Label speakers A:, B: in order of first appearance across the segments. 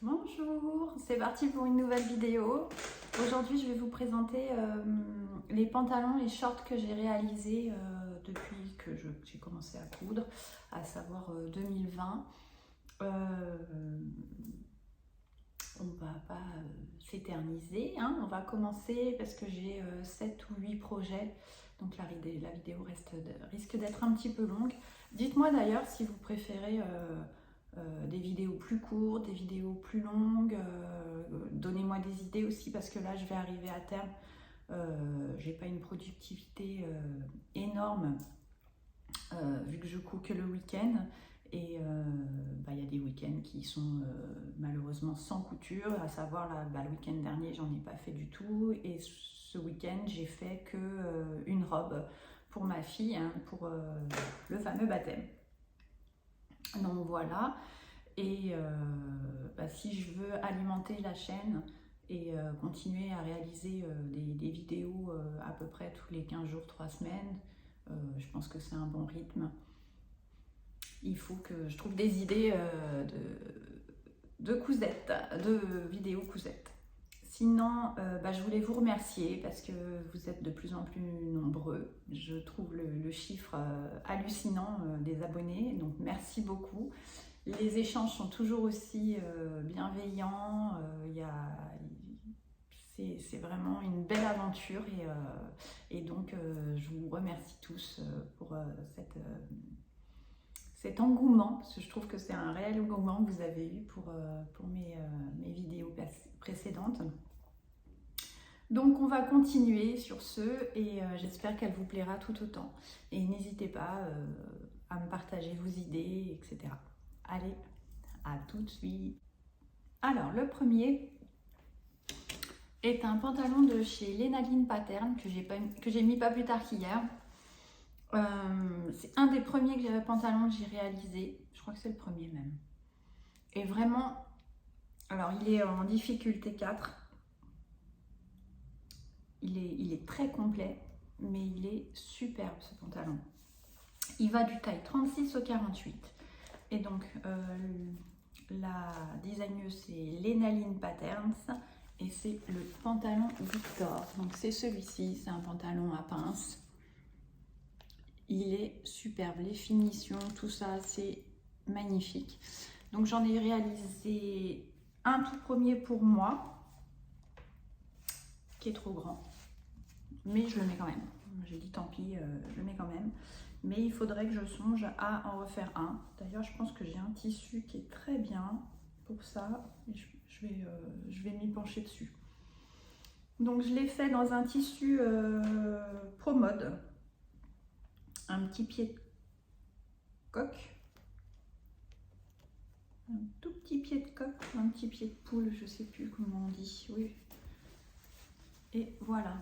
A: Bonjour, c'est parti pour une nouvelle vidéo. Aujourd'hui, je vais vous présenter les pantalons et shorts que j'ai réalisés depuis que j'ai commencé à coudre, à savoir 2020. On va pas s'éterniser, hein. On va commencer parce que j'ai 7 ou 8 projets, donc la vidéo risque d'être un petit peu longue. Dites-moi d'ailleurs si vous préférez des vidéos plus courtes, des vidéos plus longues. Donnez-moi des idées aussi parce que là je vais arriver à terme. J'ai pas une productivité énorme vu que je couds que le week-end. Et il y a des week-ends qui sont malheureusement sans couture, à savoir le week-end dernier j'en ai pas fait du tout, et ce week-end j'ai fait que une robe pour ma fille, hein, pour le fameux baptême. Donc voilà, et si je veux alimenter la chaîne et continuer à réaliser des vidéos à peu près tous les 15 jours, 3 semaines, je pense que c'est un bon rythme. Il faut que je trouve des idées de cousettes, de vidéos cousettes. Sinon, je voulais vous remercier parce que vous êtes de plus en plus nombreux. Je trouve le chiffre hallucinant des abonnés, donc merci beaucoup. Les échanges sont toujours aussi bienveillants. C'est vraiment une belle aventure et donc je vous remercie tous pour cet engouement, parce que je trouve que c'est un réel engouement que vous avez eu pour mes vidéos précédentes. Donc on va continuer sur ce et j'espère qu'elle vous plaira tout autant. Et n'hésitez pas à me partager vos idées, etc. Allez, à tout de suite. Alors le premier est un pantalon de chez Lénaline Pattern que j'ai mis pas plus tard qu'hier. C'est un des premiers pantalons que j'ai réalisé, je crois que c'est le premier même. Et vraiment, alors il est en difficulté 4, il est très complet, mais il est superbe ce pantalon. Il va du taille 36 au 48. Et donc la designeuse c'est Lénaline Patterns et c'est le pantalon Victor. Donc c'est celui-ci, c'est un pantalon à pince. Il est superbe, les finitions, tout ça, c'est magnifique. Donc j'en ai réalisé un tout premier pour moi, qui est trop grand. Mais je le mets quand même. J'ai dit tant pis, je le mets quand même. Mais il faudrait que je songe à en refaire un. D'ailleurs, je pense que j'ai un tissu qui est très bien pour ça. Je vais m'y pencher dessus. Donc je l'ai fait dans un tissu Pro Mode. Un petit pied de coq, un tout petit pied de coq, un petit pied de poule, je sais plus comment on dit, oui. Et voilà.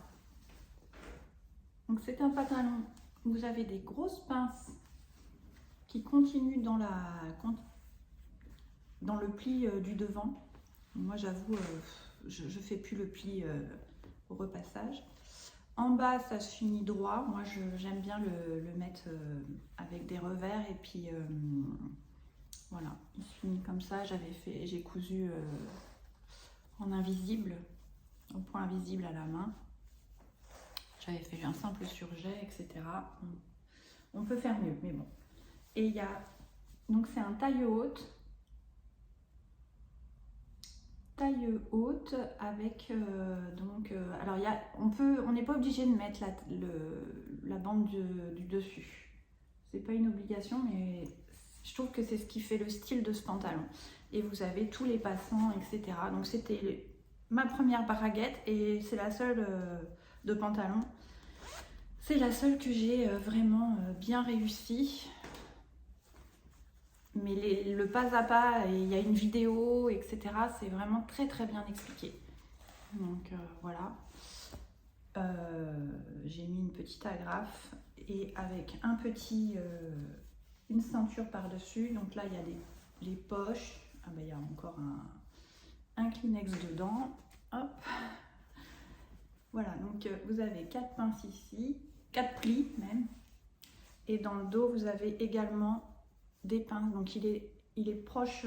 A: Donc c'est un pantalon, vous avez des grosses pinces qui continuent dans le pli du devant. Moi j'avoue, je fais plus le pli au repassage. En bas, ça se finit droit. Moi, j'aime bien le mettre avec des revers. Et puis, voilà, il se finit comme ça. J'ai cousu en invisible, au point invisible à la main. J'avais fait un simple surjet, etc. On peut faire mieux, mais bon. Et il y a, donc c'est un taille haute. Taille haute avec alors on n'est pas obligé de mettre la bande du dessus, c'est pas une obligation, mais je trouve que c'est ce qui fait le style de ce pantalon. Et vous avez tous les passants, etc. Donc c'était ma première baraguette et c'est la seule de pantalon, c'est la seule que j'ai vraiment bien réussi. Mais le pas à pas, il y a une vidéo, etc. C'est vraiment très très bien expliqué. Donc voilà. J'ai mis une petite agrafe et avec une ceinture par-dessus. Donc là, il y a les poches. Ah ben, il y a encore un Kleenex dedans. Hop. Voilà, donc vous avez 4 pinces ici, 4 plis même. Et dans le dos, vous avez également des pinces, donc il est proche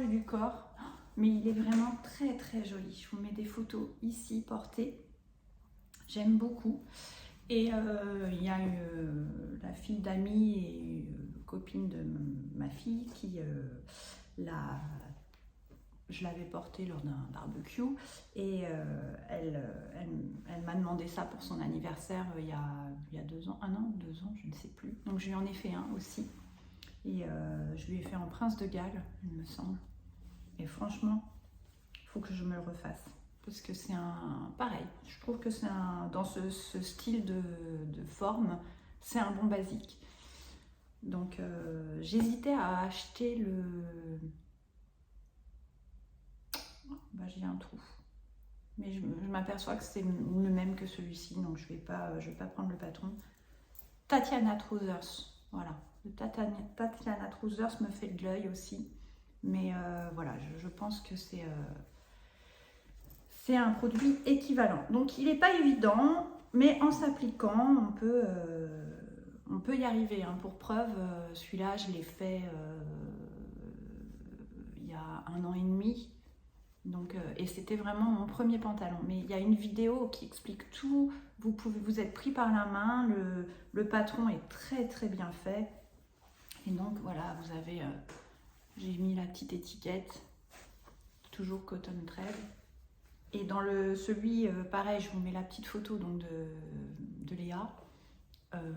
A: du corps. mais il est vraiment très très joli. Je vous mets des photos ici portées. J'aime beaucoup. Et il y a la fille d'amis et copine de ma fille qui je l'avais porté lors d'un barbecue et elle m'a demandé ça pour son anniversaire il y a 2 ans, 1 an, 2 ans, je ne sais plus. Donc je lui en ai fait un aussi et je lui ai fait en prince de Galles, il me semble. Et franchement, il faut que je me le refasse. Parce que c'est pareil, je trouve que c'est dans ce style de forme, c'est un bon basique. Donc j'hésitais à acheter j'ai un trou. Mais je m'aperçois que c'est le même que celui-ci, donc je vais pas prendre le patron. Tatiana Trousers, voilà. Le Tatiana Trousers me fait de l'œil aussi. Mais voilà, je pense que c'est un produit équivalent. Donc il n'est pas évident, mais en s'appliquant, on peut y arriver. Hein. Pour preuve, celui-là, je l'ai fait il y a 1 an et demi. Donc, et c'était vraiment mon premier pantalon. Mais il y a une vidéo qui explique tout. Vous êtes pris par la main. Le patron est très très bien fait. Et donc voilà, vous avez... j'ai mis la petite étiquette. Toujours Cotton Thread. Et dans celui, pareil, je vous mets la petite photo donc, de Léa.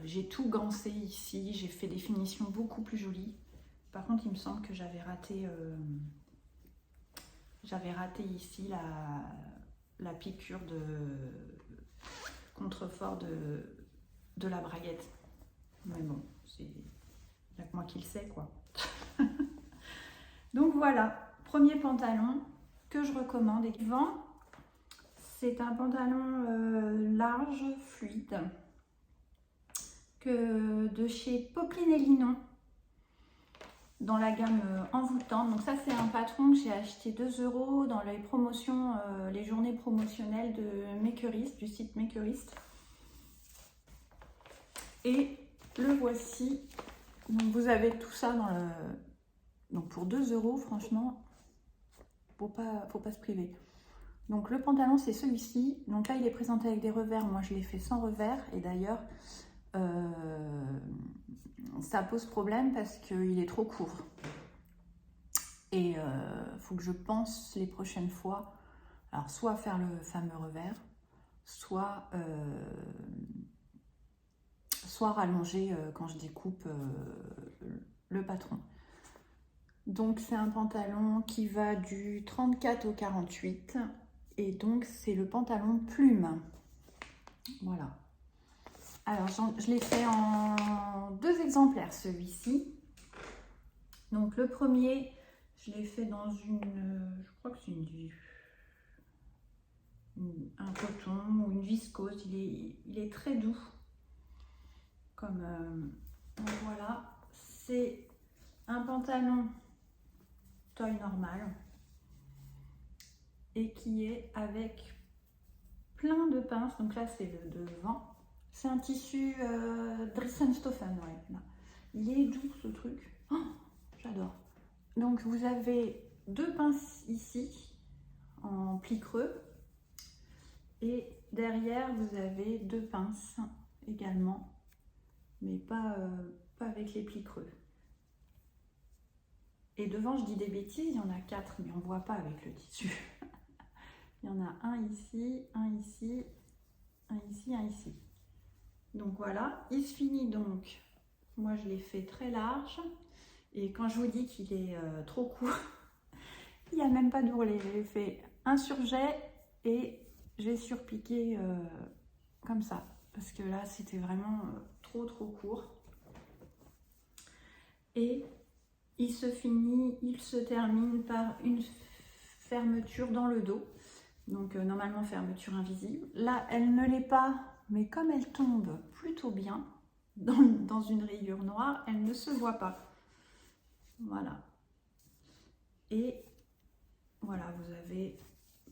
A: J'ai tout gancé ici, j'ai fait des finitions beaucoup plus jolies. Par contre, il me semble que j'avais raté ici la piqûre de contrefort de la braguette. Mais bon, il n'y a que moi qui le sais, quoi. Donc voilà, premier pantalon que je recommande. Et suivant, c'est un pantalon large, fluide, de chez Popeline et Linon, dans la gamme envoûtante. Donc ça, c'est un patron que j'ai acheté 2 € dans les promotions, les journées promotionnelles de Makerist, du site Makerist. Et le voici. Donc vous avez tout ça dans le... Donc pour 2 €, franchement, faut pas se priver. Donc le pantalon, c'est celui-ci. Donc là, il est présenté avec des revers. Moi, je l'ai fait sans revers. Et d'ailleurs, ça pose problème parce qu'il est trop court. Et il faut que je pense les prochaines fois, alors soit faire le fameux revers, soit rallonger quand je découpe le patron. Donc c'est un pantalon qui va du 34 au 48 et donc c'est le pantalon plume. Voilà. Alors je l'ai fait en 2 exemplaires celui-ci. Donc le premier, je l'ai fait dans je crois que c'est un coton ou une viscose. Il est très doux. Donc voilà, c'est un pantalon taille normale et qui est avec plein de pinces. Donc là, c'est le devant. C'est un tissu Dressenstoffen, ouais. Là. Il est doux ce truc. Oh, j'adore. Donc vous avez 2 pinces ici en pli creux et derrière vous avez 2 pinces également, mais pas avec les plis creux. Et devant, je dis des bêtises, il y en a 4, mais on ne voit pas avec le tissu. Il y en a un ici, un ici, un ici, un ici. Donc voilà, il se finit donc. Moi, je l'ai fait très large. Et quand je vous dis qu'il est trop court, il n'y a même pas d'ourlet. J'ai fait un surjet et j'ai surpiqué comme ça. Parce que là, c'était vraiment trop court. Et il se termine par une fermeture dans le dos. Donc normalement fermeture invisible. Là, elle ne l'est pas, mais comme elle tombe plutôt bien dans une rayure noire, elle ne se voit pas. Voilà. Et voilà, vous avez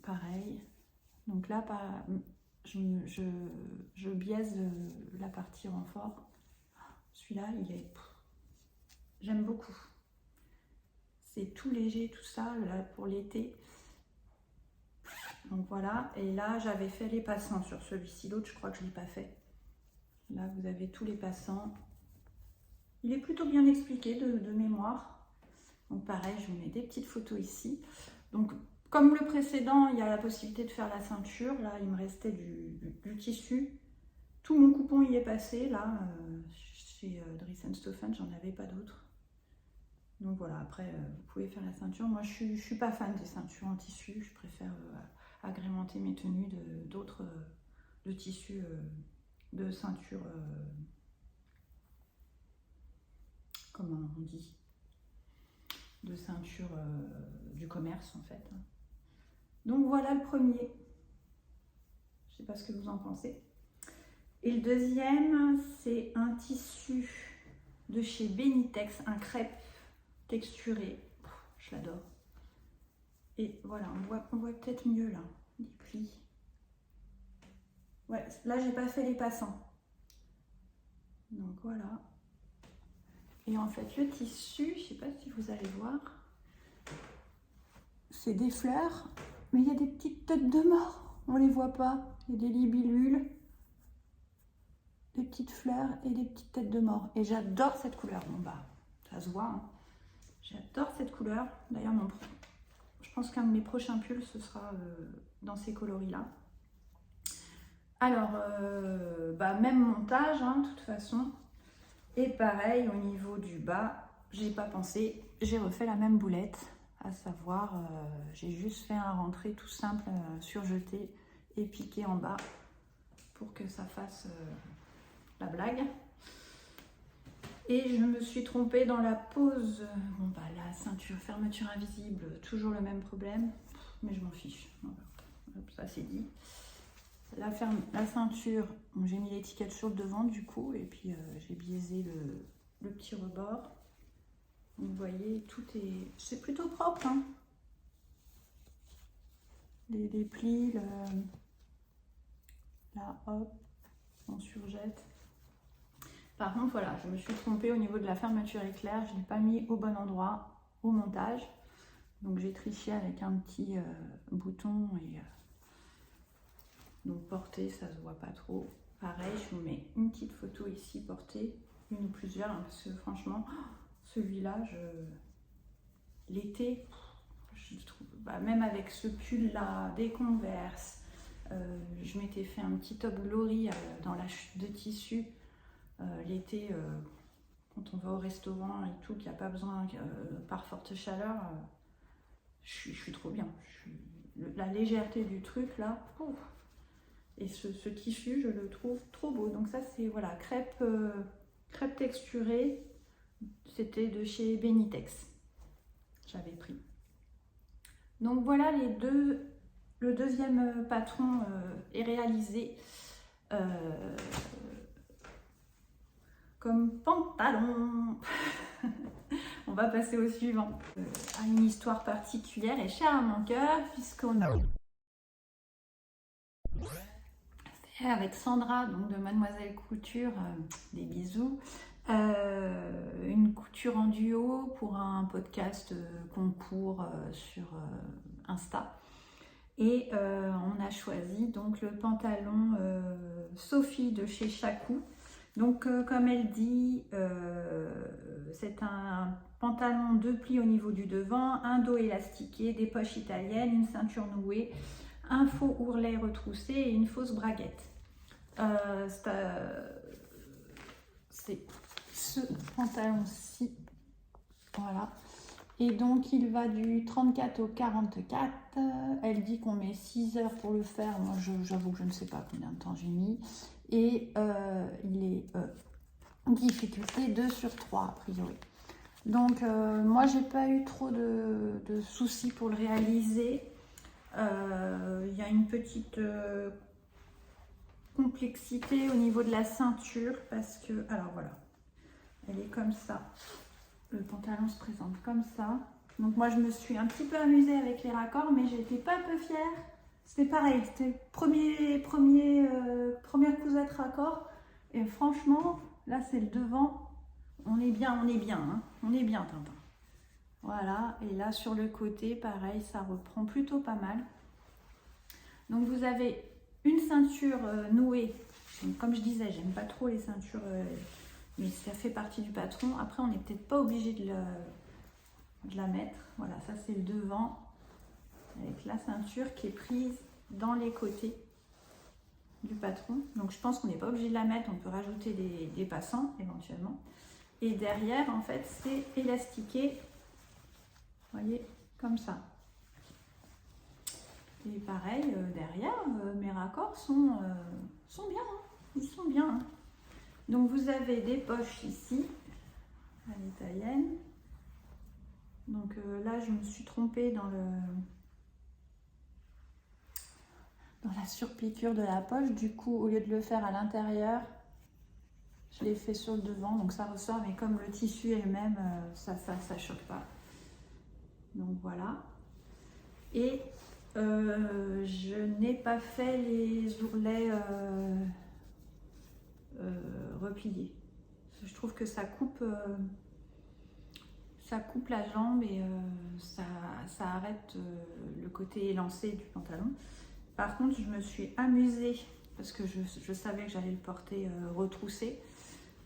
A: pareil. Donc là, je biaise la partie renfort. Celui-là, j'aime beaucoup. c'est tout léger, tout ça, là, pour l'été. Donc voilà, et là j'avais fait les passants sur celui-ci, l'autre je crois que je ne l'ai pas fait. Là vous avez tous les passants. Il est plutôt bien expliqué de mémoire. Donc pareil, je vous mets des petites photos ici. Donc comme le précédent, il y a la possibilité de faire la ceinture. Là il me restait du tissu. Tout mon coupon y est passé. Là, chez Dries & Stoffen, j'en avais pas d'autres. Donc voilà, après vous pouvez faire la ceinture. Moi je suis pas fan des ceintures en tissu, je préfère agrémenter mes tenues d'autres de tissus de ceinture, comment on dit, de ceinture du commerce en fait. Donc voilà le premier, je sais pas ce que vous en pensez. Et le deuxième, c'est un tissu de chez Benitex, un crêpe texturé, je l'adore. Et voilà, on voit peut-être mieux là, les plis. Ouais, là j'ai pas fait les passants. Donc voilà. Et en fait le tissu, je sais pas si vous allez voir, c'est des fleurs, mais il y a des petites têtes de mort. On les voit pas. Il y a des libellules, des petites fleurs et des petites têtes de mort. Et j'adore cette couleur. Bon bah, ça se voit. Hein. J'adore cette couleur. D'ailleurs, je pense qu'un de mes prochains pulls, ce sera dans ces coloris-là. Alors, bah, même montage, hein, de toute façon. Et pareil, au niveau du bas, j'ai pas pensé, j'ai refait la même boulette. À savoir, j'ai juste fait un rentré tout simple, surjeté et piqué en bas pour que ça fasse la blague. Et je me suis trompée dans la pose. Bon bah la ceinture, fermeture invisible, toujours le même problème, mais je m'en fiche. Voilà. Ça c'est dit. La ceinture, bon, j'ai mis l'étiquette sur le devant du coup, et puis j'ai biaisé le petit rebord. Vous voyez, tout est... C'est plutôt propre, hein. Les plis, là, hop, on surjette. Par contre, voilà, je me suis trompée au niveau de la fermeture éclair. Je ne l'ai pas mis au bon endroit au montage. Donc j'ai triché avec un petit bouton. Et donc porté, ça se voit pas trop. Pareil, je vous mets une petite photo ici, portée, une ou plusieurs. Hein, parce que franchement, celui-là, l'été, je trouve, bah, même avec ce pull-là, des Converse, je m'étais fait un petit top glory dans la chute de tissu. L'été, quand on va au restaurant et tout, qu'il n'y a pas besoin par forte chaleur, je suis trop bien. La légèreté du truc là, ouf. Et ce tissu, je le trouve trop beau. Donc ça c'est voilà, crêpe texturée, c'était de chez Benitex, j'avais pris. Donc voilà le deuxième patron est réalisé. Comme pantalon. On va passer au suivant. A une histoire particulière et chère à mon cœur, puisqu'on a avec Sandra, donc de Mademoiselle Couture, des bisous, une couture en duo pour un podcast concours sur Insta. Et on a choisi donc le pantalon Sophie de chez Chacou. Donc comme elle dit, c'est un pantalon 2 plis au niveau du devant, un dos élastiqué, des poches italiennes, une ceinture nouée, un faux ourlet retroussé et une fausse braguette. C'est ce pantalon-ci, voilà. Et donc il va du 34 au 44. Elle dit qu'on met 6 heures pour le faire. Moi j'avoue que je ne sais pas combien de temps j'ai mis. Et il est difficulté 2 sur 3 a priori. Donc moi j'ai pas eu trop de soucis pour le réaliser. Il y a une petite complexité au niveau de la ceinture parce que, alors voilà, elle est comme ça. Le pantalon se présente comme ça. Donc moi je me suis un petit peu amusée avec les raccords, mais j'étais pas un peu fière. C'était pareil, c'était première cousette raccord. Et franchement, là c'est le devant. On est bien, hein. On est bien, Tintin. Voilà, et là sur le côté, pareil, ça reprend plutôt pas mal. Donc vous avez une ceinture nouée. Donc, comme je disais, j'aime pas trop les ceintures, mais ça fait partie du patron. Après, on n'est peut-être pas obligé de la mettre. Voilà, ça c'est le devant, avec la ceinture qui est prise dans les côtés du patron. Donc je pense qu'on n'est pas obligé de la mettre, on peut rajouter des passants éventuellement. Et derrière, en fait, c'est élastiqué, vous voyez, comme ça. Et pareil, derrière, mes raccords sont bien, hein. Ils sont bien. Hein. Donc vous avez des poches ici, à l'italienne. Donc là, je me suis trompée dans la surpiqûre de la poche. Du coup, au lieu de le faire à l'intérieur, je l'ai fait sur le devant. Donc ça ressort, mais comme le tissu est le même, ça choque pas. Donc voilà. Et je n'ai pas fait les ourlets repliés. Je trouve que ça coupe la jambe et ça arrête le côté élancé du pantalon. Par contre, je me suis amusée parce que je savais que j'allais le porter retroussé.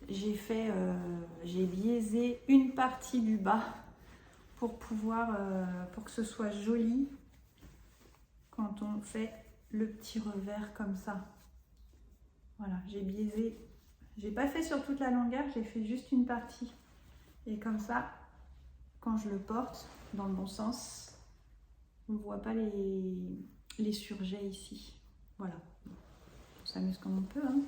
A: J'ai biaisé une partie du bas pour que ce soit joli quand on fait le petit revers comme ça. Voilà, j'ai biaisé. J'ai pas fait sur toute la longueur, j'ai fait juste une partie. Et comme ça, quand je le porte dans le bon sens, on ne voit pas les surjets ici. Voilà, on s'amuse comme on peut. Hein.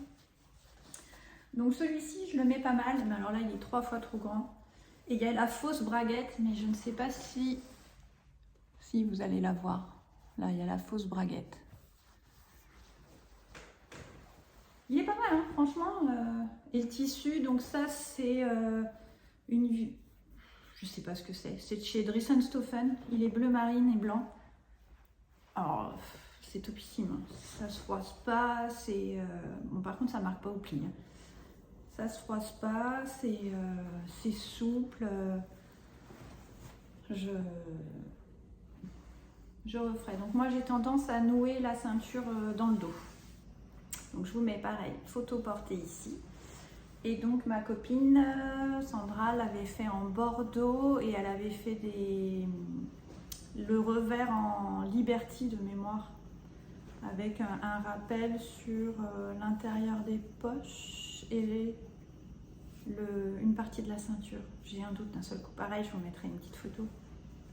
A: Donc celui-ci, je le mets pas mal, mais alors là, il est 3 fois trop grand. Et il y a la fausse braguette, mais je ne sais pas si vous allez la voir. Là, il y a la fausse braguette. Il est pas mal, hein, franchement. Et le tissu, donc ça, c'est une... Je sais pas ce que c'est. C'est de chez Dressenstoffen. Il est bleu marine et blanc. Alors, c'est topissime. Ça se froisse pas. Bon, par contre, ça marque pas au pli. Hein. Ça se froisse pas. C'est souple. Je referai. Donc moi, j'ai tendance à nouer la ceinture dans le dos. Donc je vous mets pareil, photo portée ici. Et donc ma copine Sandra l'avait fait en bordeaux et elle avait fait le revers en Liberty de mémoire avec un rappel sur l'intérieur des poches et une partie de la ceinture. J'ai un doute d'un seul coup. Pareil, je vous mettrai une petite photo.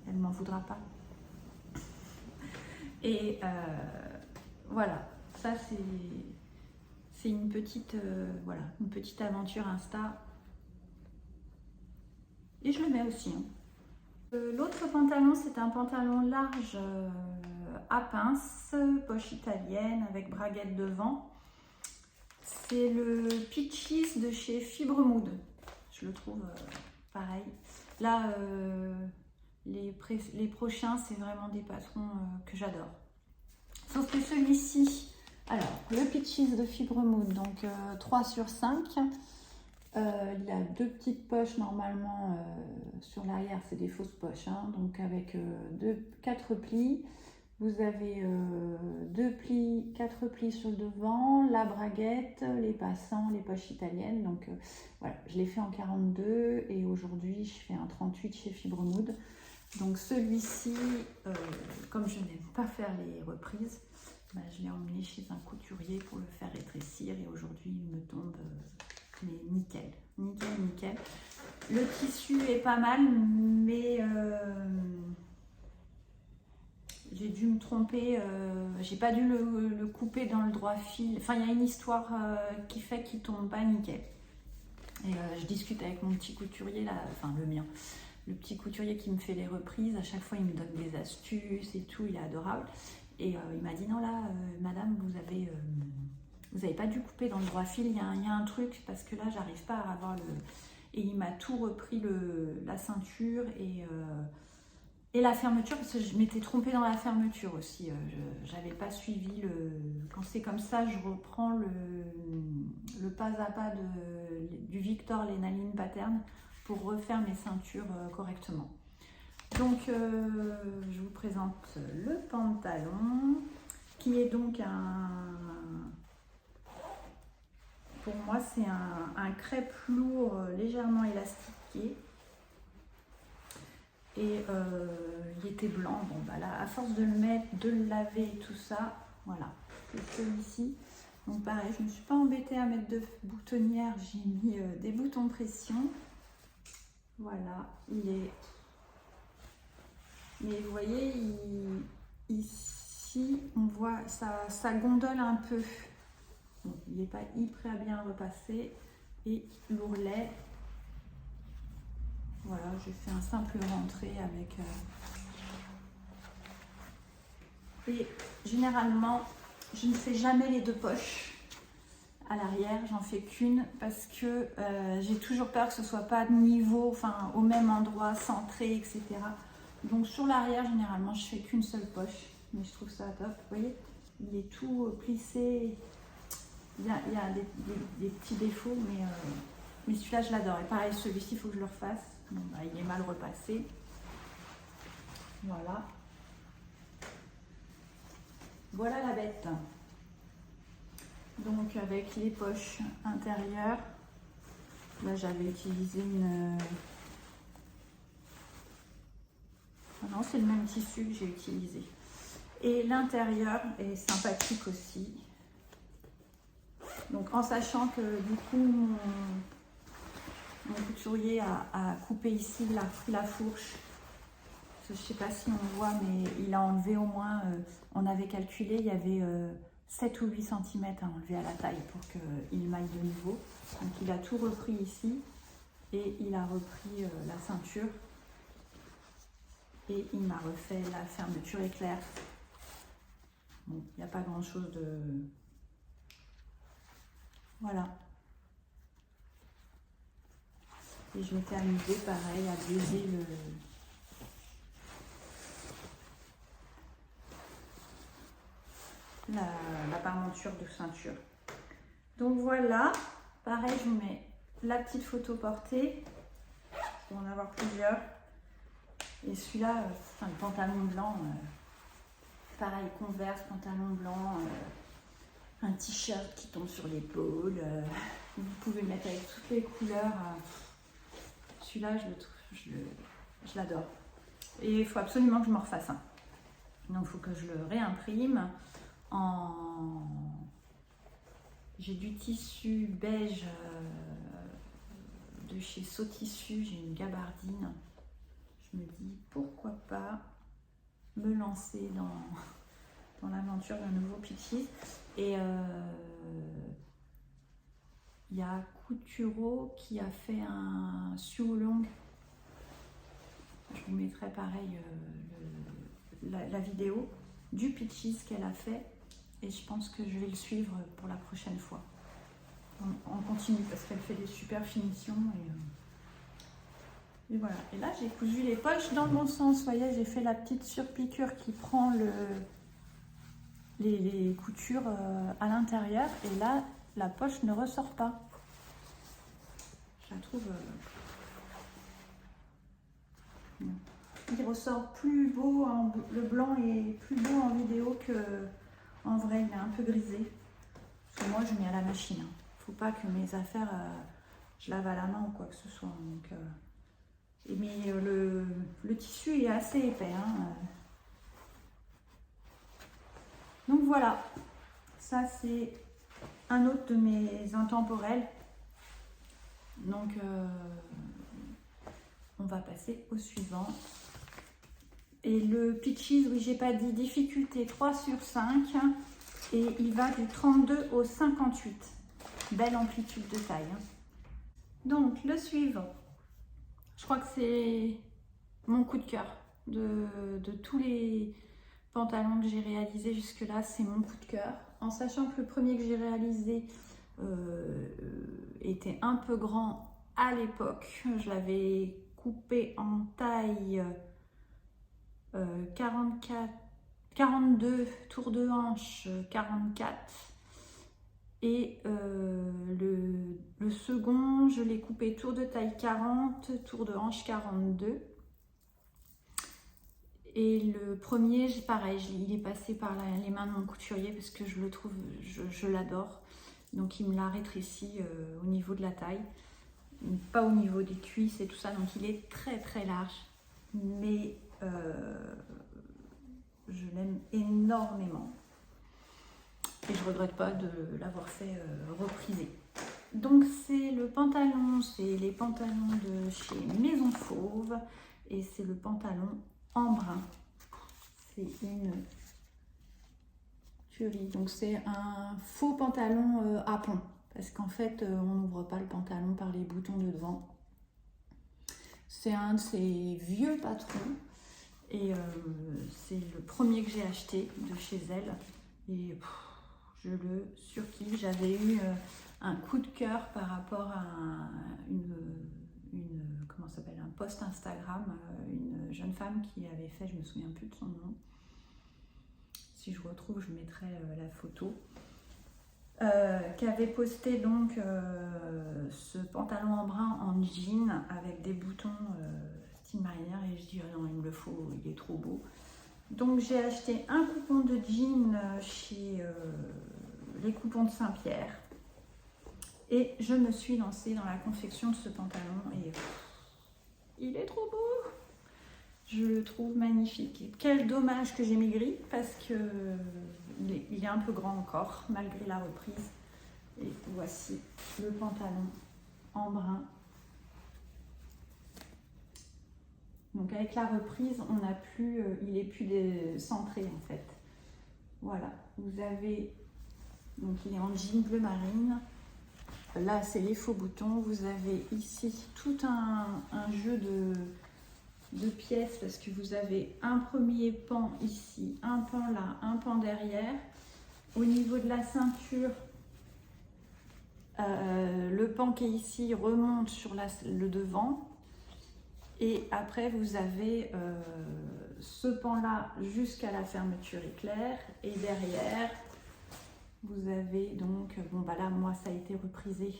A: Elle ne m'en voudra pas. Et voilà, ça c'est une petite aventure Insta. Et je le mets aussi. Hein. L'autre pantalon, c'est un pantalon large à pince, poche italienne avec braguette devant. C'est le Peaches de chez Fibremood. Je le trouve pareil. Là, les prochains, c'est vraiment des patrons que j'adore. Sauf que celui-ci, alors, le Peaches de Fibremood, donc 3 sur 5. Il a 2 petites poches normalement sur l'arrière, c'est des fausses poches, hein, donc avec 4 plis. Vous avez 4 plis sur le devant, la braguette, les passants, les poches italiennes. Donc voilà, je l'ai fait en 42 et aujourd'hui je fais un 38 chez Fibremood. Donc celui-ci, comme je n'aime pas faire les reprises, je l'ai emmené chez un couturier pour le faire rétrécir et aujourd'hui il me tombe mais nickel, nickel. Le tissu est pas mal, mais j'ai dû me tromper, j'ai pas dû le couper dans le droit fil. Enfin, il y a une histoire qui fait qu'il tombe pas nickel. Et je discute avec mon petit couturier là, enfin le mien. Le petit couturier qui me fait les reprises, à chaque fois il me donne des astuces et tout, il est adorable. Et il m'a dit non là, madame, vous avez pas dû couper dans le droit fil, il y a un truc, parce que là j'arrive pas à avoir le... Et il m'a tout repris, la ceinture et la fermeture, parce que je m'étais trompée dans la fermeture aussi. J'avais pas suivi quand c'est comme ça, je reprends le pas à pas du Victor Lénaline Pattern pour refaire mes ceintures correctement. Donc je vous présente le pantalon qui est donc pour moi c'est un crêpe lourd légèrement élastiqué. Et il était blanc. Bon bah là, à force de le mettre, de le laver et tout ça, voilà, c'est celui-ci. Donc pareil, je ne me suis pas embêtée à mettre de boutonnière, j'ai mis des boutons pression. Voilà, il est. Mais vous voyez, ici, on voit ça gondole un peu. Bon, il n'est pas hyper bien repassé. Et l'ourlet. Voilà, j'ai fait un simple rentrée avec... Et généralement, je ne fais jamais les deux poches à l'arrière, j'en fais qu'une parce que j'ai toujours peur que ce ne soit pas de niveau, enfin au même endroit, centré, etc. Donc sur l'arrière, généralement, je fais qu'une seule poche, mais je trouve ça top. Vous voyez, il est tout plissé, il y a des petits défauts, mais celui-là, je l'adore. Et pareil, celui-ci, il faut que je le refasse. Bon, bah, il est mal repassé. Voilà. Voilà la bête. Donc avec les poches intérieures, là j'avais utilisé une... Ah non, c'est le même tissu que j'ai utilisé. Et l'intérieur est sympathique aussi. Donc en sachant que du coup mon couturier a coupé ici, il a pris la fourche. Je ne sais pas si on voit, mais il a enlevé au moins, on avait calculé, il y avait 7 ou 8 cm à enlever à la taille pour qu'il maille de nouveau. Donc il a tout repris ici et il a repris la ceinture. Et il m'a refait la fermeture éclair. Bon, il n'y a pas grand chose de... Voilà. Et je m'étais amusée pareil à baiser la parementure de ceinture. Donc voilà, pareil, je vous mets la petite photo portée, pour en avoir plusieurs. Et celui-là, enfin, le pantalon blanc, pareil, Converse, pantalon blanc, un t-shirt qui tombe sur l'épaule. Vous pouvez le mettre avec toutes les couleurs. Celui-là, je l'adore. Et il faut absolument que je me refasse un. Donc il faut que je le réimprime. J'ai du tissu beige de chez Sotissu, j'ai une gabardine. Je me dis pourquoi pas me lancer dans l'aventure d'un nouveau Peaches. Et il y a Couturo qui a fait un Sue Long. Je vous mettrai pareil la vidéo du Peaches qu'elle a fait. Et je pense que je vais le suivre pour la prochaine fois. On continue parce qu'elle fait des super finitions. Et voilà. Et là, j'ai cousu les poches dans le bon sens. Vous voyez, j'ai fait la petite surpiqûre qui prend les coutures à l'intérieur. Et là, la poche ne ressort pas. Je la trouve... Il ressort plus beau, le blanc est plus beau en vidéo que en vrai, il est un peu grisé. Parce que moi, je mets à la machine. Faut pas que mes affaires, je lave à la main ou quoi que ce soit. Donc, mais le tissu est assez épais. Hein. Donc voilà, ça c'est un autre de mes intemporels. Donc on va passer au suivant. Et le Peaches, oui, j'ai pas dit, difficulté 3 sur 5. Et il va du 32 au 58. Belle amplitude de taille. Hein. Donc le suivant, je crois que c'est mon coup de cœur de tous les pantalons que j'ai réalisés jusque-là. C'est mon coup de cœur. En sachant que le premier que j'ai réalisé était un peu grand à l'époque. Je l'avais coupé en taille 42 tours de hanche 44 et le second je l'ai coupé tour de taille 40, tour de hanche 42 Et le premier, pareil, il est passé par les mains de mon couturier parce que je le trouve, je l'adore. Donc il me l'a rétréci au niveau de la taille, pas au niveau des cuisses et tout ça. Donc il est très très large, mais je l'aime énormément. Et je regrette pas de l'avoir fait repriser. Donc c'est le pantalon, c'est les pantalons de chez Maison Fauve. Et c'est le pantalon en brun. C'est une tuerie. Donc c'est un faux pantalon à pont. Parce qu'en fait, on n'ouvre pas le pantalon par les boutons de devant. C'est un de ces vieux patrons. Et c'est le premier que j'ai acheté de chez elle. Et je le surkiffe. J'avais eu un coup de cœur par rapport à comment ça s'appelle, un post Instagram, une jeune femme qui avait fait, je me souviens plus de son nom. Si je retrouve, je mettrai la photo. Qui avait posté donc ce pantalon en brun en jean avec des boutons style marinière et je dis oh non il me le faut, il est trop beau. Donc j'ai acheté un coupon de jean chez les coupons de Saint-Pierre et je me suis lancée dans la confection de ce pantalon et il est trop beau, je le trouve magnifique. Et quel dommage que j'ai maigri parce que il est un peu grand encore malgré la reprise. Et voici le pantalon en brun. Donc avec la reprise, on n'a plus, il est plus centré en fait. Voilà, vous avez, donc il est en jean bleu marine. Là, c'est les faux boutons. Vous avez ici tout un jeu de pièces parce que vous avez un premier pan ici, un pan là, un pan derrière. Au niveau de la ceinture, le pan qui est ici remonte sur le devant. Et après, vous avez ce pan-là jusqu'à la fermeture éclair. Et derrière, vous avez donc, bon bah là, moi, ça a été reprisé.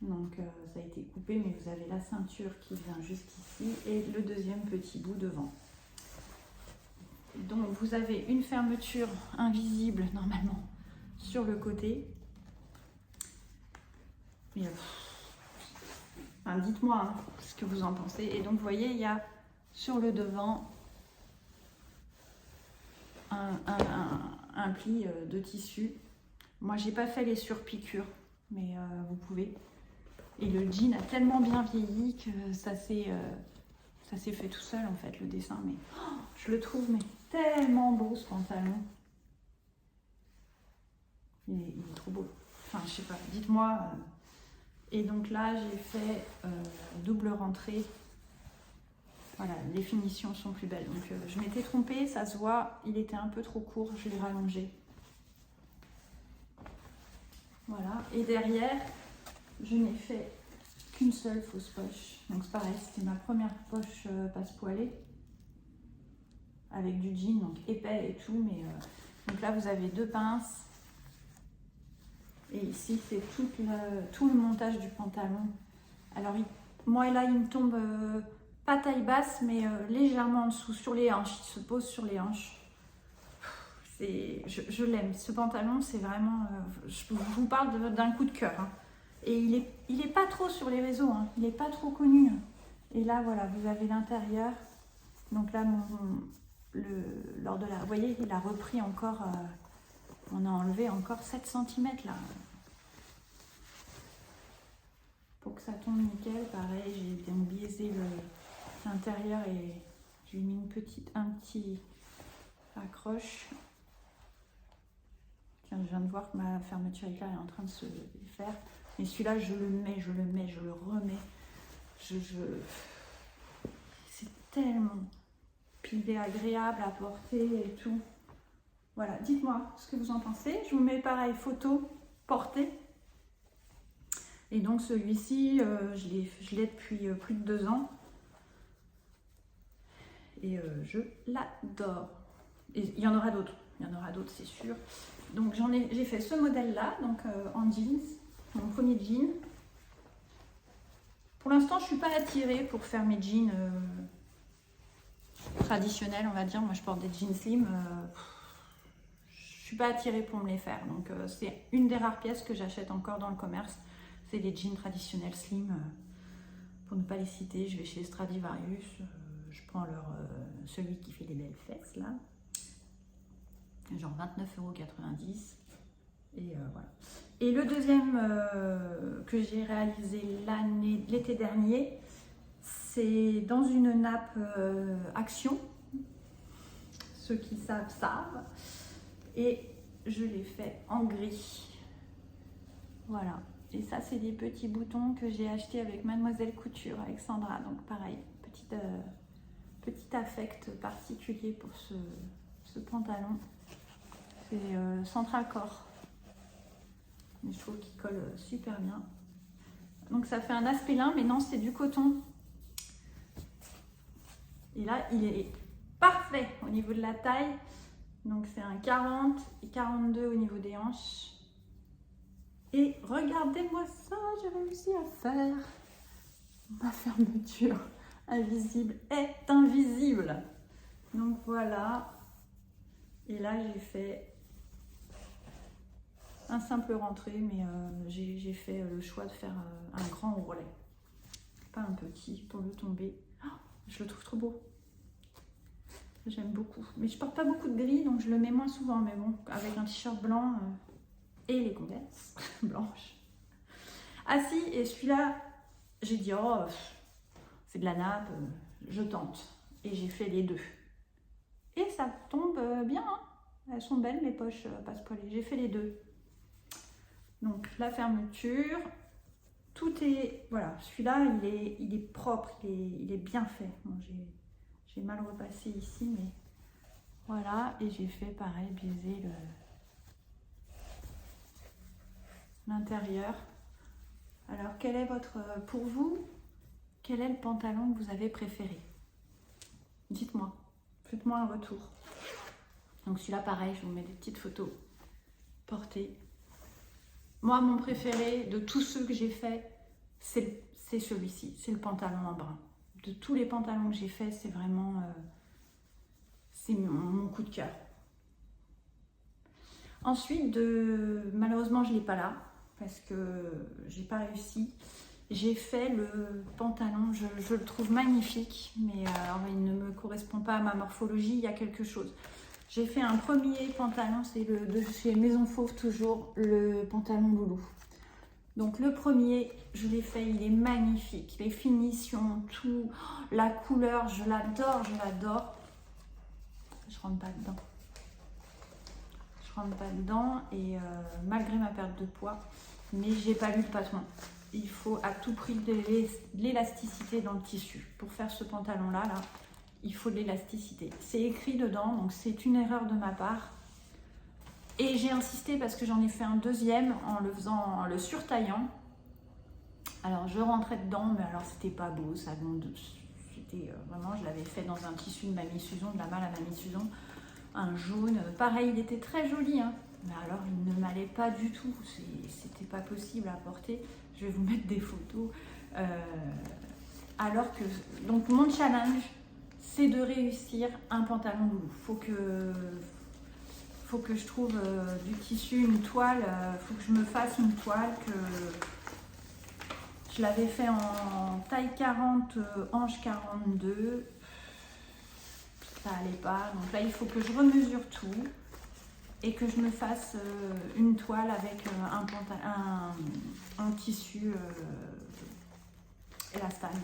A: Donc, ça a été coupé, mais vous avez la ceinture qui vient jusqu'ici et le deuxième petit bout devant. Donc, vous avez une fermeture invisible, normalement, sur le côté. Et, enfin, dites-moi ce que vous en pensez. Et donc, vous voyez, il y a sur le devant un pli de tissu. Moi, j'ai pas fait les surpiqûres, mais vous pouvez. Et le jean a tellement bien vieilli que ça s'est fait tout seul en fait, le dessin. Mais je le trouve mais tellement beau ce pantalon. Il est trop beau. Enfin, je sais pas, dites-moi. Et donc là, j'ai fait double rentrée. Voilà, les finitions sont plus belles. Donc je m'étais trompée, ça se voit, il était un peu trop court, je l'ai rallongé. Voilà, et derrière, je n'ai fait qu'une seule fausse poche. Donc c'est pareil, c'était ma première poche passe-poilée. Avec du jean, donc épais et tout. Mais donc là, vous avez deux pinces. Et ici, c'est tout le montage du pantalon. Alors, moi, là, il me tombe pas taille basse, mais légèrement en dessous, sur les hanches. Il se pose sur les hanches. Je l'aime. Ce pantalon, c'est vraiment... je vous parle d'un coup de cœur. Hein. Et il est pas trop sur les réseaux. Hein. Il n'est pas trop connu. Et là, voilà, vous avez l'intérieur. Donc là, lors de la... Vous voyez, il a repris encore... on a enlevé encore 7 cm là. Pour que ça tombe nickel, pareil, j'ai bien biaisé l'intérieur et j'ai mis un petit accroche. Tiens, je viens de voir que ma fermeture éclair est en train de se faire. Et celui-là, je le mets, je le remets. C'est tellement pilé agréable à porter et tout. Voilà, dites-moi ce que vous en pensez. Je vous mets pareil, photo, portée. Et donc celui-ci, je l'ai depuis plus de 2 ans. Et je l'adore. Et il y en aura d'autres. C'est sûr. Donc j'ai fait ce modèle-là, donc en jeans, mon premier jean. Pour l'instant, je ne suis pas attirée pour faire mes jeans traditionnelles, on va dire. Moi, je porte des jeans slim. Je suis pas attirée pour me les faire. Donc, c'est une des rares pièces que j'achète encore dans le commerce. C'est les jeans traditionnels slim. Pour ne pas les citer, je vais chez Stradivarius. Je prends celui qui fait les belles fesses, là. Genre 29,90 €. Et voilà. Et le deuxième que j'ai réalisé l'été dernier, c'est dans une nappe Action. Ceux qui savent, savent. Et je l'ai fait en gris. Voilà. Et ça, c'est des petits boutons que j'ai achetés avec Mademoiselle Couture, avec Sandra. Donc pareil, petit affect particulier pour ce pantalon. C'est Central Core. Mais je trouve qu'il colle super bien. Donc ça fait un aspect lin, mais non, c'est du coton. Et là, il est parfait au niveau de la taille. Donc c'est un 40 et 42 au niveau des hanches. Et regardez-moi ça, j'ai réussi à faire. Ma fermeture invisible est invisible. Donc voilà. Et là, j'ai fait un simple rentré, mais j'ai fait le choix de faire un grand ourlet. Pas un petit pour le tomber. Oh, je le trouve trop beau. J'aime beaucoup. Mais je porte pas beaucoup de gris, donc je le mets moins souvent. Mais bon, avec un t-shirt blanc et les Converse blanches. Ah si, et celui-là, j'ai dit, oh, c'est de la nappe, je tente. Et j'ai fait les deux. Et ça tombe bien, hein. Elles sont belles, mes poches passe-poilées. J'ai fait les deux. Donc la fermeture, tout est, voilà, celui-là il est propre, il est bien fait. Bon, j'ai mal repassé ici, mais voilà, et j'ai fait pareil, biaiser l'intérieur. Alors quel est pour vous, quel est le pantalon que vous avez préféré? Dites-moi, faites-moi un retour. Donc celui-là pareil, je vous mets des petites photos portées. Moi, mon préféré de tous ceux que j'ai fait, c'est celui-ci, c'est le pantalon en brun. De tous les pantalons que j'ai fait, c'est vraiment c'est mon coup de cœur. Ensuite, malheureusement, je ne l'ai pas là parce que j'ai pas réussi. J'ai fait le pantalon, je le trouve magnifique, mais alors, il ne me correspond pas à ma morphologie, il y a quelque chose. J'ai fait un premier pantalon, c'est de chez Maison Fauve toujours, le pantalon loulou. Donc le premier, je l'ai fait, il est magnifique. Les finitions, tout, la couleur, je l'adore, je l'adore. Je rentre pas dedans. Je rentre pas dedans et malgré ma perte de poids, mais j'ai pas lu le patron. Il faut à tout prix de l'élasticité dans le tissu. Pour faire ce pantalon-là, il faut de l'élasticité. C'est écrit dedans, donc c'est une erreur de ma part. Et j'ai insisté parce que j'en ai fait un deuxième en le surtaillant. Alors je rentrais dedans, mais alors c'était pas beau, ça. C'était vraiment, je l'avais fait dans un tissu de Mamie Suzon, de la malle à Mamie Suzon, un jaune. Pareil, il était très joli, hein. Mais alors il ne m'allait pas du tout. C'était pas possible à porter. Je vais vous mettre des photos. Alors que, donc mon challenge, c'est de réussir un pantalon loulou. Faut que je trouve du tissu, une toile. Faut que je me fasse une toile que je l'avais fait en taille 40, hanche 42. Ça allait pas. Donc là, il faut que je remesure tout et que je me fasse une toile avec un tissu élastane.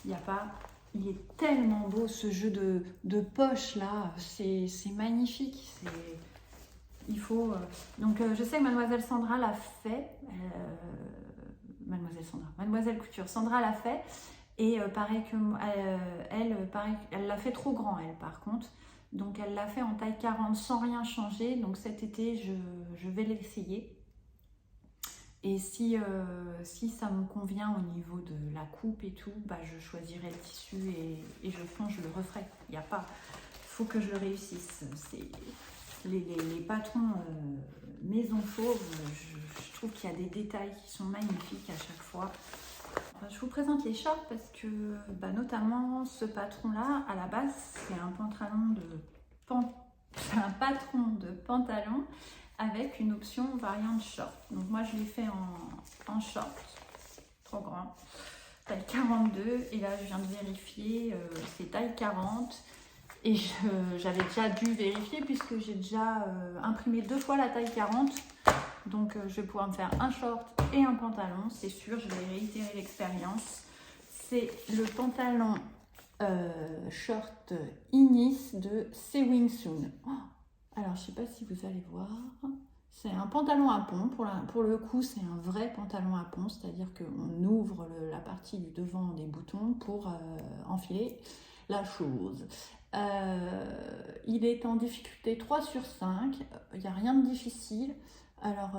A: Il n'y a pas. Il est tellement beau ce jeu de poche là, c'est magnifique. Il faut. Donc je sais que Mademoiselle Sandra l'a fait. Mademoiselle Couture, Sandra l'a fait. Et pareil que elle l'a fait trop grand, elle par contre. Donc elle l'a fait en taille 40 sans rien changer. Donc cet été, je vais l'essayer. Et si ça me convient au niveau de la coupe et tout, bah, je choisirai le tissu et je le referai. Il n'y a pas. Il faut que je le réussisse. Les patrons Maison Fauve, je trouve qu'il y a des détails qui sont magnifiques à chaque fois. je vous présente les shorts parce que notamment ce patron-là, à la base, c'est un patron de pantalon avec une option variante short. Donc moi, je l'ai fait en short, trop grand, taille 42. Et là, je viens de vérifier, c'est taille 40. Et j'avais déjà dû vérifier puisque j'ai déjà imprimé 2 fois la taille 40. Donc je vais pouvoir me faire un short et un pantalon, c'est sûr, je vais réitérer l'expérience. C'est le pantalon short Inis de Sewing Soon. Oh, alors je ne sais pas si vous allez voir, c'est un pantalon à pont, pour le coup c'est un vrai pantalon à pont, c'est-à-dire qu'on ouvre la partie du devant des boutons pour enfiler la chose. Il est en difficulté 3 sur 5, il n'y a rien de difficile. Alors,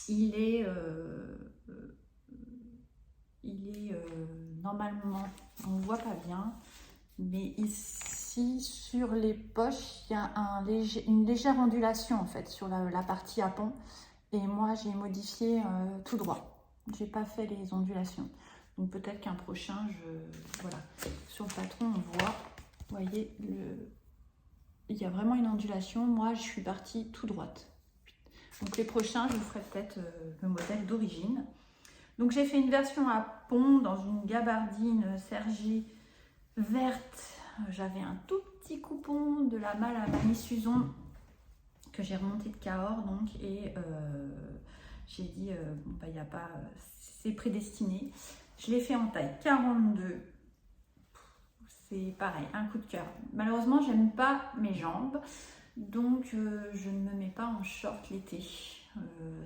A: il est normalement, on ne voit pas bien, mais ici sur les poches, il y a une légère ondulation en fait sur la partie à pont. Et moi, j'ai modifié tout droit. J'ai pas fait les ondulations. Donc peut-être qu'un prochain, voilà, sur le patron, on voit, vous voyez, il y a vraiment une ondulation. Moi, je suis partie tout droite. Donc les prochains, je vous ferai peut-être le modèle d'origine. Donc j'ai fait une version à pont dans une gabardine sergie verte. J'avais un tout petit coupon de la malle à Mamie Suzon que j'ai remonté de Cahors. Donc, et j'ai dit, il n'y a pas, c'est prédestiné. Je l'ai fait en taille 42. C'est pareil, un coup de cœur. Malheureusement, j'aime pas mes jambes. Donc je ne me mets pas en short l'été,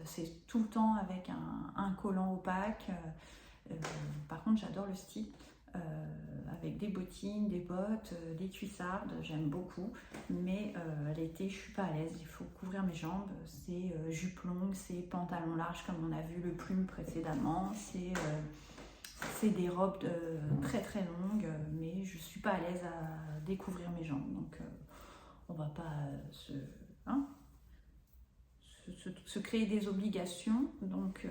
A: c'est tout le temps avec un collant opaque. Par contre j'adore le style, avec des bottines, des bottes, des cuissardes, j'aime beaucoup. Mais l'été je suis pas à l'aise, il faut couvrir mes jambes. C'est jupe longue, c'est pantalon large comme on a vu le plume précédemment. C'est des robes très très longues, mais je suis pas à l'aise à découvrir mes jambes. Donc on va pas se créer des obligations. Donc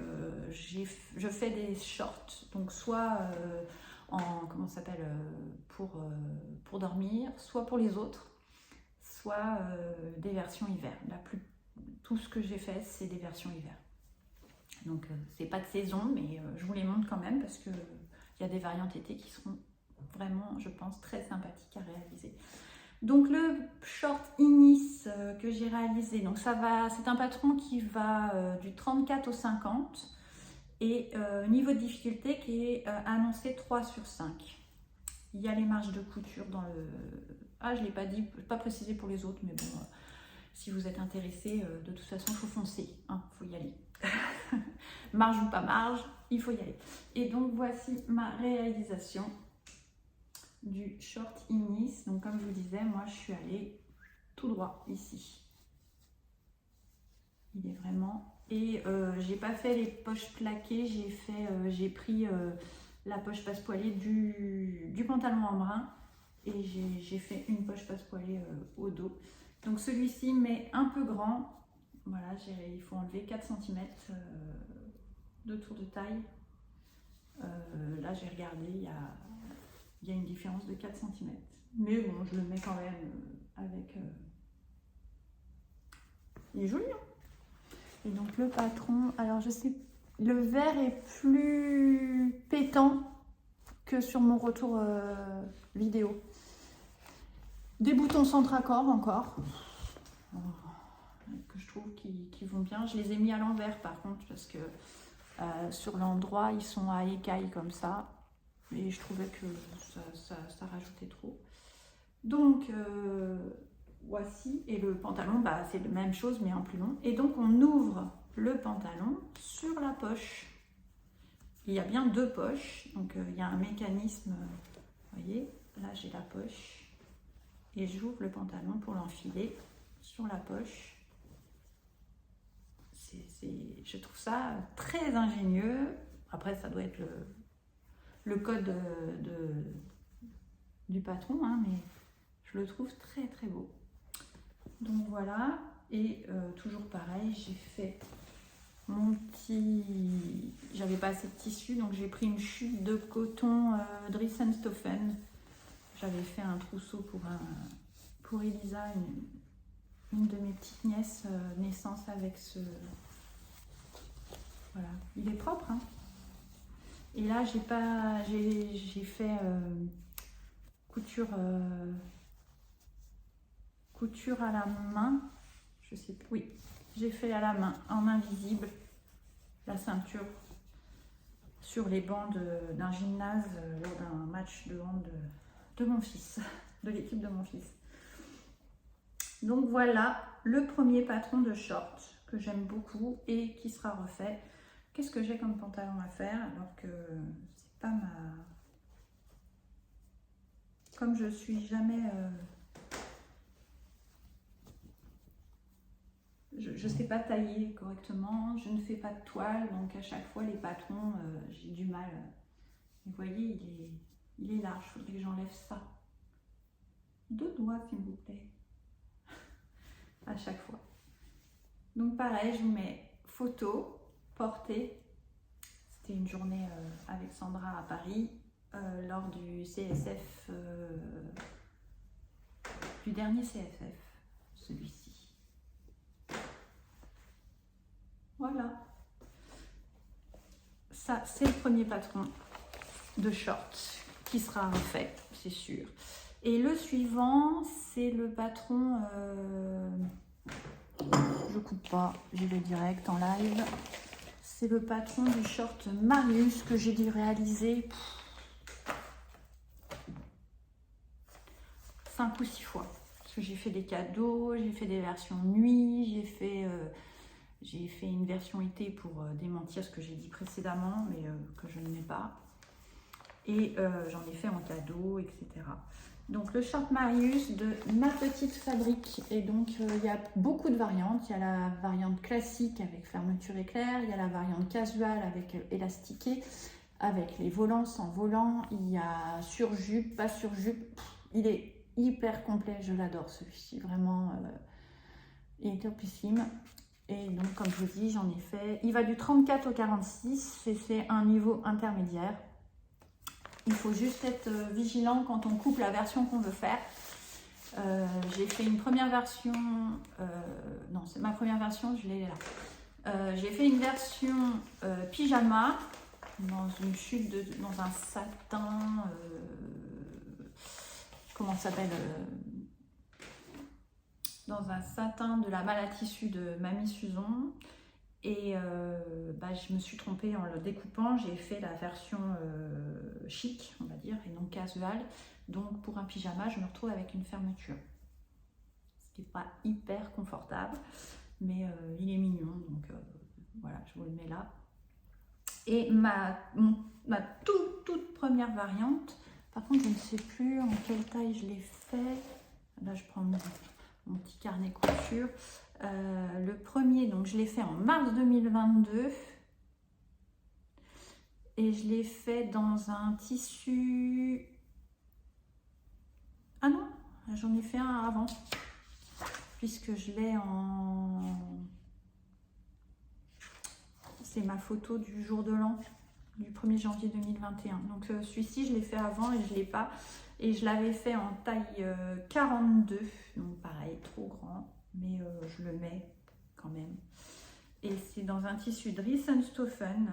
A: je fais des shorts, donc soit pour dormir, soit pour les autres, soit des versions hiver. Tout ce que j'ai fait, c'est des versions hiver. Donc c'est pas de saison, mais je vous les montre quand même parce que il y a des variantes été qui seront vraiment, je pense, très sympathiques à réaliser. Donc le short Inis que j'ai réalisé, donc c'est un patron qui va du 34 au 50 et niveau de difficulté qui est annoncé 3 sur 5. Il y a les marges de couture dans le... Ah, je ne l'ai pas dit, pas précisé pour les autres, mais bon, si vous êtes intéressé, de toute façon, il faut foncer, hein, faut y aller. Marge ou pas marge, il faut y aller. Et donc voici ma réalisation du short Inis. Donc comme je vous disais, moi je suis allée tout droit ici. Il est vraiment... Et j'ai pas fait les poches plaquées, j'ai pris la poche passe-poilée du pantalon en brun et j'ai fait une poche passe-poilée au dos. Donc celui-ci m'est un peu grand. Voilà, il faut enlever 4 cm de tour de taille. Là j'ai regardé, il y a une différence de 4 cm. Mais bon, je le mets quand même avec... Il est joli, hein. Et donc le patron, alors je sais, le vert est plus pétant que sur mon retour vidéo. Des boutons centre-accord encore, que je trouve qui vont bien. Je les ai mis à l'envers par contre, parce que sur l'endroit, ils sont à écailles comme ça. Et je trouvais que ça rajoutait trop. Donc voici, et le pantalon, c'est la même chose mais en plus long. Et donc on ouvre le pantalon sur la poche. Il y a bien 2 poches, donc il y a un mécanisme, vous voyez, là j'ai la poche. Et j'ouvre le pantalon pour l'enfiler sur la poche. Je trouve ça très ingénieux. Après ça doit être le code du patron, hein, mais je le trouve très très beau. Donc voilà, et toujours pareil, j'ai fait mon petit... J'avais pas assez de tissu, donc j'ai pris une chute de coton Dries-en-Stoffen. J'avais fait un trousseau pour Elisa, une de mes petites nièces, naissance avec ce... Voilà, il est propre, hein. Et là, j'ai fait couture à la main, je sais plus, oui, j'ai fait à la main en invisible la ceinture sur les bancs d'un gymnase lors d'un match de hand de mon fils, de l'équipe de mon fils. Donc voilà le premier patron de short que j'aime beaucoup et qui sera refait. Qu'est-ce que j'ai comme pantalon à faire alors que c'est pas ma... Comme je suis jamais... Je ne sais pas tailler correctement, je ne fais pas de toile, donc à chaque fois les patrons, j'ai du mal. Vous voyez, il est large, il faudrait que j'enlève ça. 2 doigts s'il vous plaît. À chaque fois. Donc pareil, je vous mets photo, portée. C'était une journée avec Sandra à Paris, lors du CSF, du dernier CSF, celui-ci. Voilà. Ça, c'est le premier patron de short qui sera refait, c'est sûr. Et le suivant, c'est le patron... je coupe pas, j'y vais direct en live. C'est le patron du short Marius que j'ai dû réaliser 5 ou 6 fois. Parce que j'ai fait des cadeaux, j'ai fait des versions nuit, j'ai fait une version été pour démentir ce que j'ai dit précédemment, mais que je ne mets pas. Et j'en ai fait en cadeau, etc. Donc le short Marius de Ma Petite Fabrique. Et donc il y a beaucoup de variantes. Il y a la variante classique avec fermeture éclair. Il y a la variante casual avec élastiqué, avec les volants, sans volant. Il y a surjupe, pas surjupe. Il est hyper complet. Je l'adore celui-ci. Vraiment, il est topissime. Et donc comme je vous dis, j'en ai fait. Il va du 34 au 46. Et c'est un niveau intermédiaire. Il faut juste être vigilant quand on coupe la version qu'on veut faire. J'ai fait une première version, non c'est ma première version, je l'ai là. J'ai fait une version pyjama dans une chute, dans un satin, comment ça s'appelle, dans un satin de la malle à tissu de Mamie Suzon. Et je me suis trompée en le découpant, j'ai fait la version chic, on va dire, et non casual. Donc pour un pyjama, je me retrouve avec une fermeture. Ce qui n'est pas hyper confortable, mais il est mignon, donc voilà, je vous le mets là. Et ma toute première variante, par contre je ne sais plus en quelle taille je l'ai fait. Là je prends mon petit carnet couture. Le premier, donc je l'ai fait en mars 2022 et je l'ai fait dans un tissu... Ah non, j'en ai fait un avant puisque je l'ai en... C'est ma photo du jour de l'an, du 1er janvier 2021. Donc celui-ci, je l'ai fait avant et je ne l'ai pas. Et je l'avais fait en taille 42, donc pareil, trop grand, mais je le mets quand même. Et c'est dans un tissu Dries-en-Stoffen,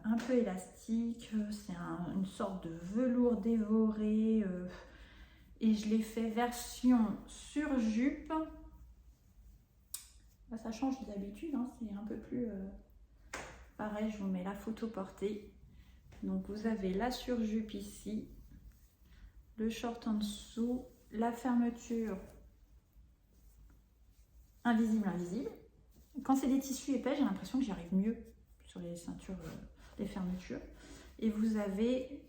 A: un peu élastique, c'est une sorte de velours dévoré. Et je l'ai fait version sur jupe. Bah, ça change d'habitude, hein, c'est un peu plus... Pareil, je vous mets la photo portée. Donc vous avez la surjupe ici, le short en dessous, la fermeture invisible. Quand c'est des tissus épais, j'ai l'impression que j'y arrive mieux sur les ceintures, les fermetures. Et vous avez,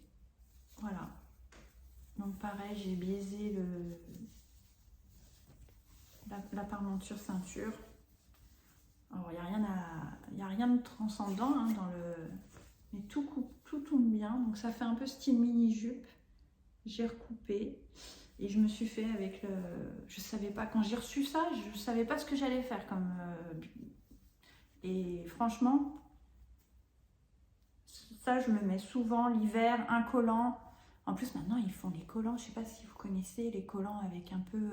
A: voilà. Donc pareil, j'ai biaisé la parmenture ceinture. Alors il n'y a rien de transcendant hein, dans le... Mais tout tourne bien, donc ça fait un peu style mini-jupe. J'ai recoupé et je me suis fait avec le... Je savais pas, quand j'ai reçu ça, je savais pas ce que j'allais faire comme... Et franchement, ça je le mets souvent l'hiver, un collant. En plus maintenant ils font les collants, je sais pas si vous connaissez les collants avec un peu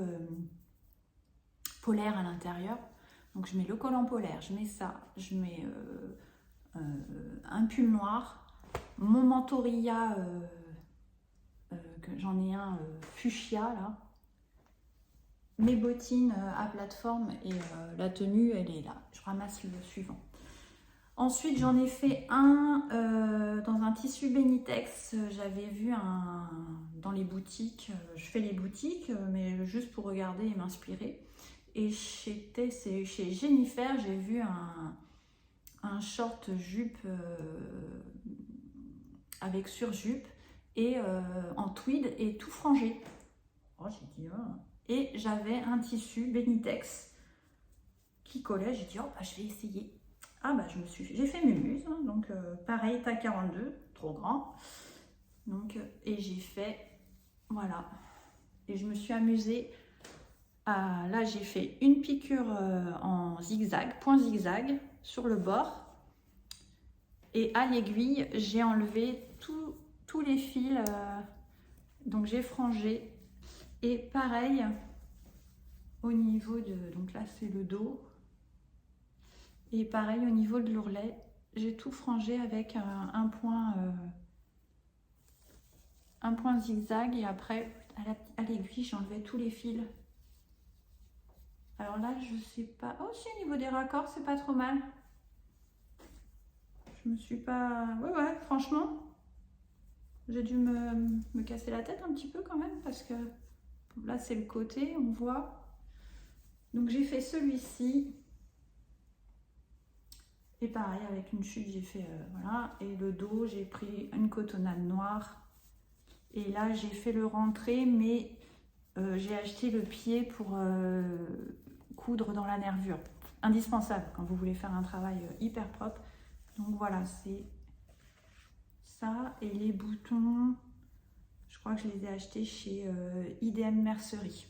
A: polaire à l'intérieur. Donc je mets le collant polaire, je mets ça, je mets un pull noir, mon manteau Ria, que j'en ai un fuchsia là, mes bottines à plateforme et la tenue elle est là. Je ramasse le suivant. Ensuite j'en ai fait un dans un tissu Benitex. J'avais vu dans les boutiques, je fais les boutiques mais juste pour regarder et m'inspirer. Et c'est chez Jennifer, j'ai vu un short jupe avec surjupe et en tweed et tout frangé. Oh, j'ai dit, oh. Et j'avais un tissu Benitex qui collait. J'ai dit, oh, bah, je vais essayer. Ah, bah, j'ai fait Mumuse, hein, donc pareil, taille 42, trop grand. Donc, et j'ai fait, voilà. Et je me suis amusée. Là, j'ai fait une piqûre en zigzag, point zigzag, sur le bord. Et à l'aiguille, j'ai enlevé tous les fils. Donc, j'ai frangé. Et pareil, au niveau de... Donc là, c'est le dos. Et pareil, au niveau de l'ourlet, j'ai tout frangé avec un point zigzag. Et après, à l'aiguille, j'ai enlevé tous les fils. Alors là, je sais pas... Oh, si, au niveau des raccords, c'est pas trop mal. Je me suis pas... Ouais, franchement, j'ai dû me casser la tête un petit peu quand même, parce que là, c'est le côté, on voit. Donc, j'ai fait celui-ci. Et pareil, avec une chute, j'ai fait... voilà. Et le dos, j'ai pris une cotonnade noire. Et là, j'ai fait le rentré, mais j'ai acheté le pied pour coudre dans la nervure. Indispensable quand vous voulez faire un travail hyper propre. Donc voilà, c'est ça. Et les boutons, je crois que je les ai achetés chez IDM Mercerie.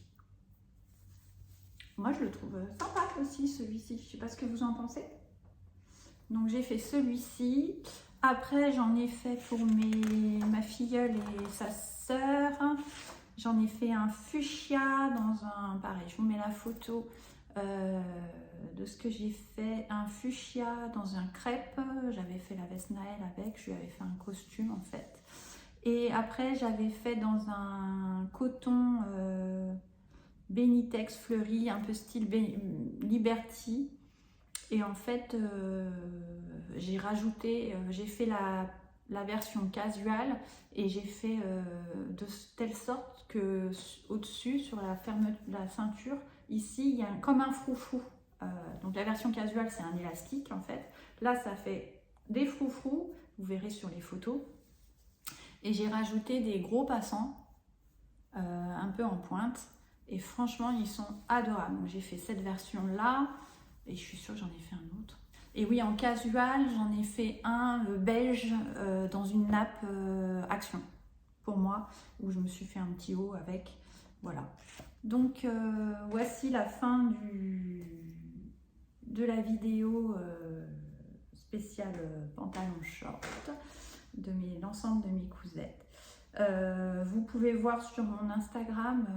A: Moi, je le trouve sympa aussi, celui-ci. Je ne sais pas ce que vous en pensez. Donc, j'ai fait celui-ci. Après, j'en ai fait pour ma filleule et sa sœur. J'en ai fait un fuchsia dans un... Pareil, je vous mets la photo de ce que j'ai fait. Un fuchsia dans un crêpe. J'avais fait la veste Naël avec. Je lui avais fait un costume, en fait. Et après, j'avais fait dans un coton Benitex fleuri, un peu style Liberty. Et en fait, j'ai rajouté, j'ai fait la version casual et j'ai fait de telle sorte que au-dessus, sur la ceinture, ici, il y a comme un froufrou. Donc la version casual, c'est un élastique en fait. Là, ça fait des froufrous, vous verrez sur les photos. Et j'ai rajouté des gros passants, un peu en pointe. Et franchement, ils sont adorables. Donc j'ai fait cette version-là. Et je suis sûre que j'en ai fait un autre. Et oui, en casual, j'en ai fait un beige dans une nappe Action, pour moi, où je me suis fait un petit haut avec. Voilà. Donc, voici la fin de la vidéo spéciale pantalon short, de l'ensemble de mes cousettes. Vous pouvez voir sur mon Instagram,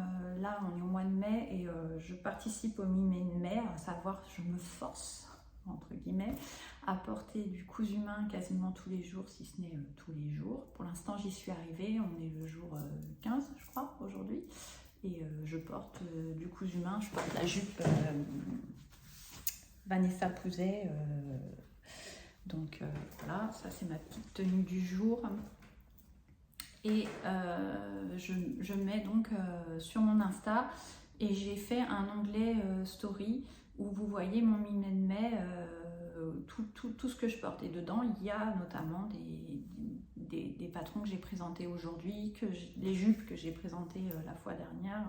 A: là on est au mois de mai et je participe au mi-mai de mai, à savoir je me force entre guillemets à porter du cousu main quasiment tous les jours, si ce n'est tous les jours. Pour l'instant j'y suis arrivée, on est le jour 15 je crois aujourd'hui et je porte du cousu main, je porte la jupe Vanessa Pouzet, donc voilà, ça c'est ma petite tenue du jour. Et je mets donc sur mon Insta et j'ai fait un onglet story où vous voyez mon mi-mai de mai, tout ce que je porte. Et dedans, il y a notamment des patrons que j'ai présentés aujourd'hui, les jupes que j'ai présentées la fois dernière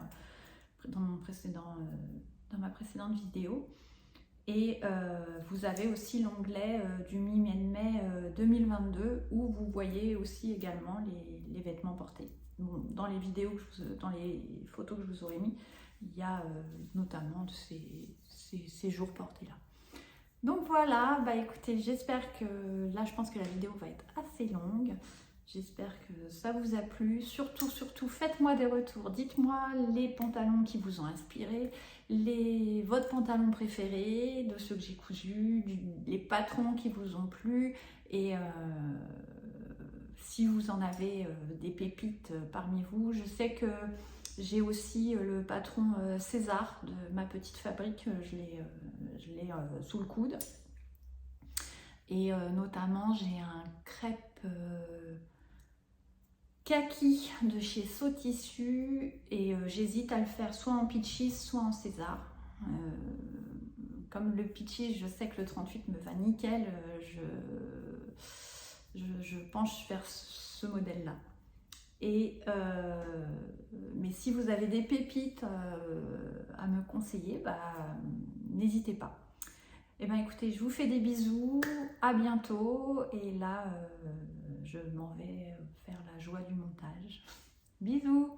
A: dans ma précédente vidéo. Et vous avez aussi l'onglet du mi-mai de mai 2022 où vous voyez aussi également les vêtements portés. Bon, dans les vidéos, dans les photos que je vous aurais mis, il y a notamment ces jours portés là. Donc voilà, bah écoutez, j'espère que là je pense que la vidéo va être assez longue. J'espère que ça vous a plu. Surtout, faites-moi des retours. Dites-moi les pantalons qui vous ont inspiré, votre pantalon préféré, de ceux que j'ai cousus, les patrons qui vous ont plu. Et si vous en avez des pépites parmi vous, je sais que j'ai aussi le patron César de ma petite fabrique, je l'ai sous le coude. Et notamment, j'ai un crêpe kaki de chez Saut Tissu et j'hésite à le faire soit en Peaches, soit en César. Comme le Peaches, je sais que le 38 me va nickel, je penche vers ce modèle-là. Et mais si vous avez des pépites à me conseiller, bah, n'hésitez pas. Et bien écoutez, je vous fais des bisous, à bientôt. Et là, je m'en vais faire la joie du montage. Bisous!